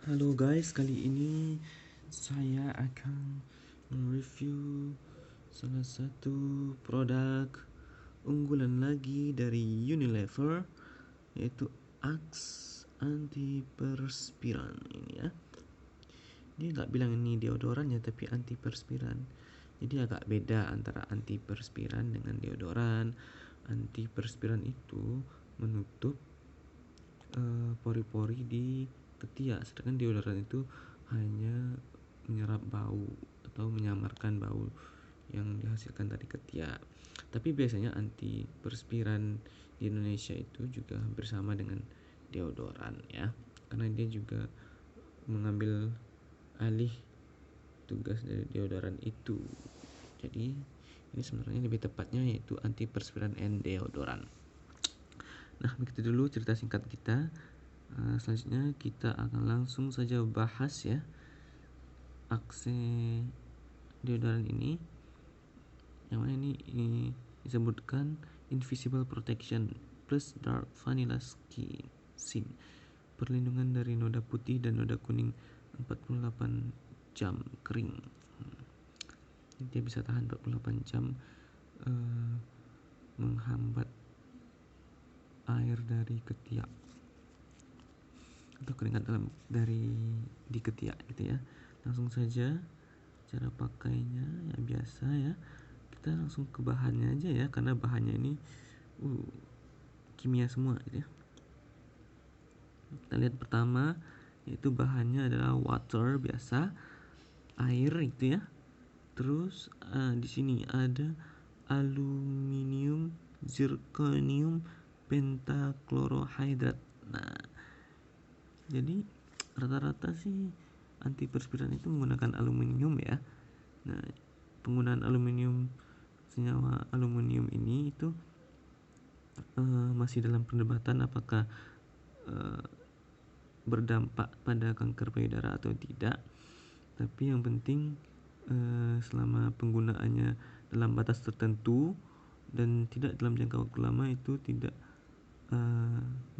Halo guys, kali ini saya akan mereview salah satu produk unggulan lagi dari Unilever, yaitu Axe Antiperspiran ini ya. Dia nggak bilang ini deodoran ya, tapi antiperspiran. Jadi agak beda antara antiperspiran dengan deodoran. Antiperspiran itu menutup pori-pori di ketiak, sedangkan deodoran itu hanya menyerap bau atau menyamarkan bau yang dihasilkan dari ketiak. Tapi biasanya antiperspiran di Indonesia itu juga hampir sama dengan deodoran ya, karena dia juga mengambil alih tugas dari deodoran itu. Jadi ini sebenarnya lebih tepatnya yaitu antiperspiran and deodoran. Nah, begitu dulu cerita singkat kita. Selanjutnya kita akan langsung saja bahas ya Axe deodoran ini, yang mana ini disebutkan Invisible Protection plus Dark Vanilla Skin, perlindungan dari noda putih dan noda kuning 48 jam kering. Dia bisa tahan 48 jam menghambat air dari ketiak atau keringat di ketiak gitu ya. Langsung saja cara pakainya ya biasa ya, kita langsung ke bahannya aja ya, karena bahannya ini kimia semua gitu ya. Kita lihat pertama, yaitu bahannya adalah water biasa, air itu ya. Terus di sini ada aluminium zirconium pentaklorohidrat. Nah, jadi rata-rata sih antiperspiran itu menggunakan aluminium ya. Nah, penggunaan senyawa aluminium ini itu masih dalam perdebatan apakah berdampak pada kanker payudara atau tidak. Tapi yang penting selama penggunaannya dalam batas tertentu dan tidak dalam jangka waktu lama itu tidak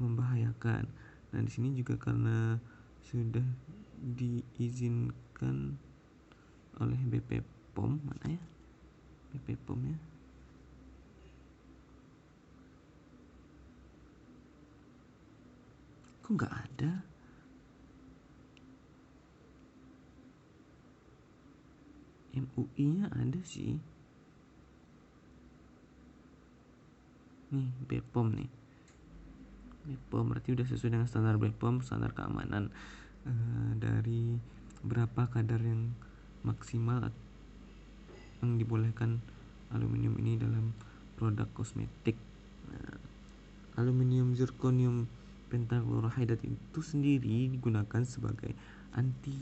membahayakan. Nah, di sini juga karena sudah diizinkan oleh BP POM, mana ya? BP POM ya. Kok nggak ada? MUI-nya ada sih. Nih, BPOM nih. BPOM berarti udah sesuai dengan standar BPOM, standar keamanan dari berapa kadar yang maksimal yang dibolehkan aluminium ini dalam produk kosmetik. Nah, aluminium zirconium pentaklorohidrat itu sendiri digunakan sebagai anti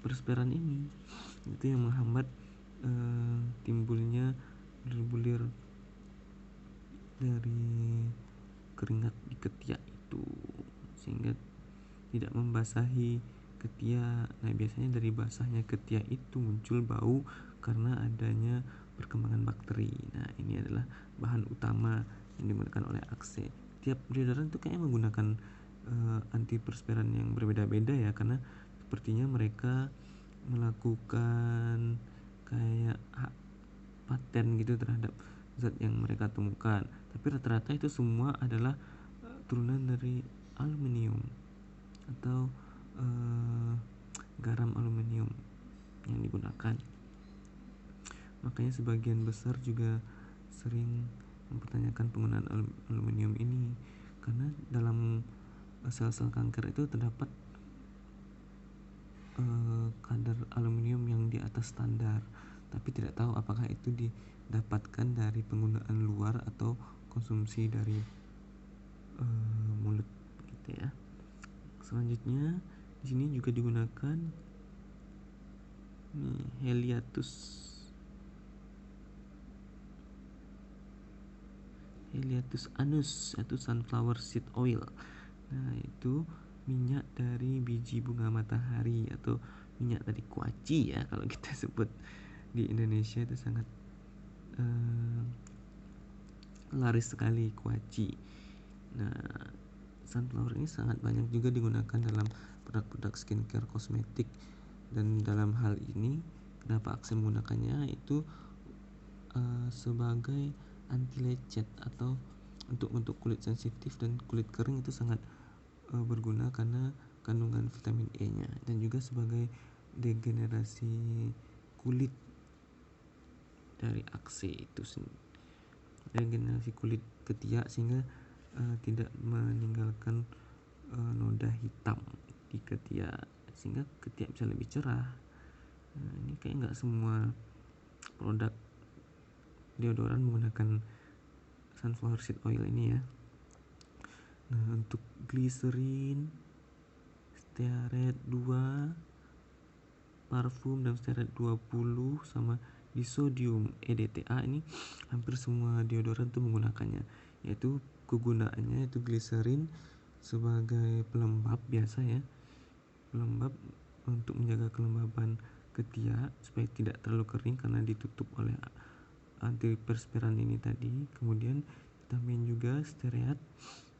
perspiran ini. Itu yang menghambat timbulnya bulir-bulir dari keringat di ketiak itu, sehingga tidak membasahi ketiak. Nah, biasanya dari basahnya ketiak itu muncul bau karena adanya perkembangan bakteri. Nah, ini adalah bahan utama yang digunakan oleh Axe. Tiap deodoran itu kayaknya menggunakan antiperspiran yang berbeda-beda ya, karena sepertinya mereka melakukan kayak paten gitu terhadap zat yang mereka temukan. Tapi rata-rata itu semua adalah turunan dari aluminium atau garam aluminium yang digunakan. Makanya sebagian besar juga sering mempertanyakan penggunaan aluminium ini, karena dalam sel-sel kanker itu terdapat kadar aluminium yang di atas standar, tapi tidak tahu apakah itu didapatkan dari penggunaan luar atau konsumsi dari mulut gitu ya. Selanjutnya di sini juga digunakan Heliatus anus atau sunflower seed oil. Nah, itu minyak dari biji bunga matahari atau minyak dari kuaci ya kalau kita sebut di Indonesia. Itu sangat laris sekali kuaci. Nah, sunflower ini sangat banyak juga digunakan dalam produk-produk skincare, kosmetik, dan dalam hal ini kenapa Axe menggunakannya itu sebagai anti lecet atau untuk kulit sensitif dan kulit kering itu sangat berguna karena kandungan vitamin E-nya, dan juga sebagai degenerasi kulit dari Axe itu regenerasi kulit ketiak sehingga tidak meninggalkan noda hitam di ketiak sehingga ketiak bisa lebih cerah. Nah, ini kayak nggak semua produk deodoran menggunakan sunflower seed oil ini ya. Nah, untuk glycerin, stearet 2, parfum dan stearet 20 sama disodium EDTA ini hampir semua deodoran tuh menggunakannya, yaitu kegunaannya itu glycerin sebagai pelembab biasa ya, pelembab untuk menjaga kelembaban ketiak supaya tidak terlalu kering karena ditutup oleh antiperspiran ini tadi. Kemudian tambahin juga stearet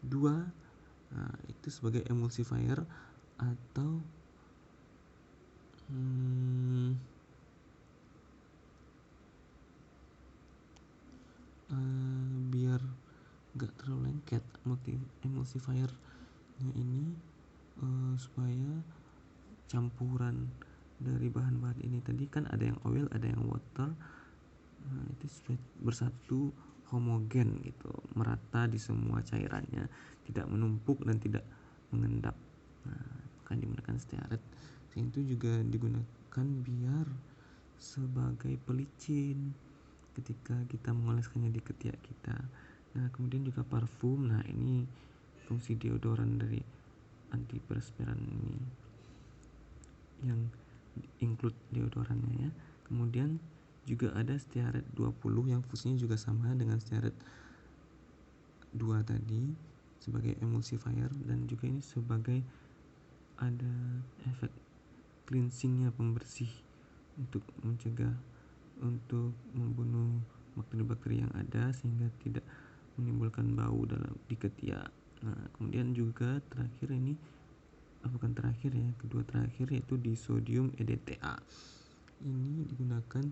2, nah, itu sebagai emulsifier atau biar gak terlalu lengket emulsifiernya ini, supaya campuran dari bahan-bahan ini tadi kan ada yang oil, ada yang water, nah, itu supaya bersatu homogen gitu, merata di semua cairannya, tidak menumpuk dan tidak mengendap. Nah, kan digunakan stearet. Itu juga digunakan biar sebagai pelicin ketika kita mengoleskannya di ketiak kita. Nah, kemudian juga parfum. Nah, ini fungsi deodoran dari antiperspiran ini yang include deodorannya ya. Kemudian juga ada stearet 20 yang fungsinya juga sama dengan stearet 2 tadi sebagai emulsifier, dan juga ini sebagai ada efek cleansingnya, pembersih untuk mencegah, untuk membunuh bakteri-bakteri yang ada sehingga tidak menimbulkan bau dalam di ketiak. Nah, kemudian juga terakhir ini bukan terakhir ya, kedua terakhir yaitu disodium EDTA. Ini digunakan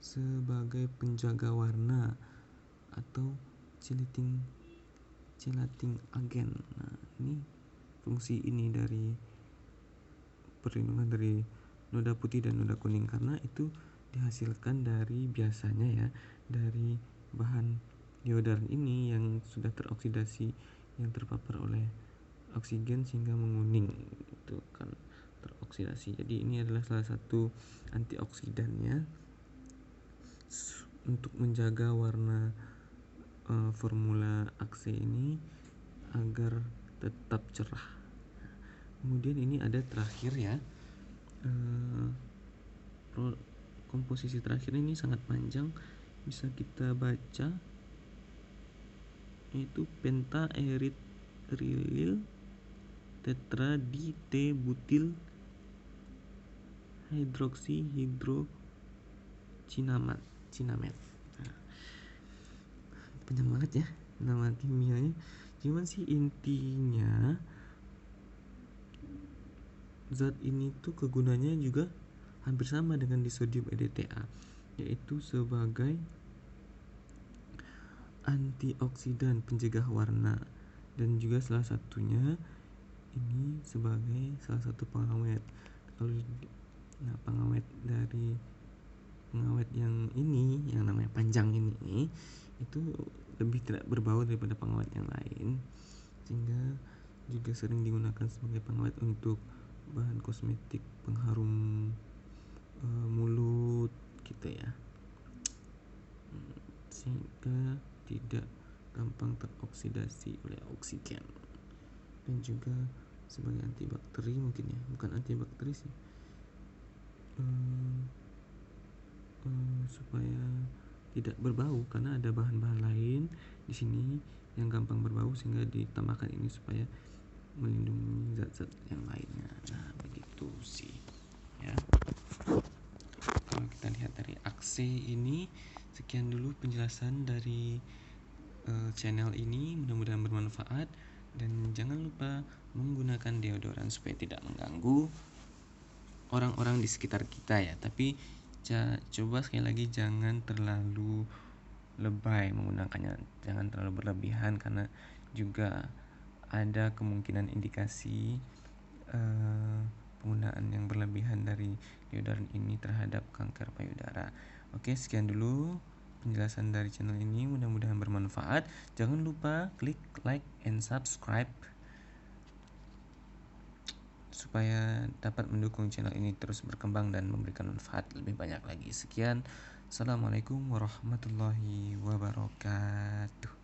sebagai penjaga warna atau chelating agen. Nah, ini fungsi ini dari perlindungan dari noda putih dan noda kuning karena itu dihasilkan dari biasanya ya dari bahan deodoran ini yang sudah teroksidasi, yang terpapar oleh oksigen sehingga menguning, itu kan teroksidasi. Jadi ini adalah salah satu antioksidannya untuk menjaga warna formula Axe ini agar tetap cerah. Kemudian ini ada terakhir ya, komposisi terakhir ini sangat panjang, bisa kita baca, yaitu pentaerythryl tetradietbutil hidroksihidrocinamate. Nah, panjang banget ya nama kimianya, cuman sih intinya zat ini tuh kegunaannya juga hampir sama dengan disodium EDTA, yaitu sebagai antioksidan pencegah warna, dan juga salah satunya ini sebagai salah satu pengawet. Kalau pengawet yang ini yang namanya panjang ini itu lebih tidak berbau daripada pengawet yang lain, sehingga juga sering digunakan sebagai pengawet untuk bahan kosmetik, pengharum mulut gitu ya, sehingga tidak gampang teroksidasi oleh oksigen, dan juga sebagai antibakteri mungkin ya, bukan antibakteri sih, supaya tidak berbau karena ada bahan-bahan lain di sini yang gampang berbau sehingga ditambahkan ini supaya melindungi zat-zat yang lainnya. Nah, begitu sih ya. Kalau kita lihat dari Axe ini, sekian dulu penjelasan dari channel ini, mudah-mudahan bermanfaat. Dan jangan lupa menggunakan deodoran supaya tidak mengganggu orang-orang di sekitar kita ya. Tapi coba sekali lagi jangan terlalu lebay menggunakannya, jangan terlalu berlebihan, karena juga ada kemungkinan indikasi penggunaan yang berlebihan dari deodoran ini terhadap kanker payudara. Oke, sekian dulu penjelasan dari channel ini, mudah-mudahan bermanfaat. Jangan lupa klik like and subscribe supaya dapat mendukung channel ini terus berkembang dan memberikan manfaat lebih banyak lagi. Sekian, assalamualaikum warahmatullahi wabarakatuh.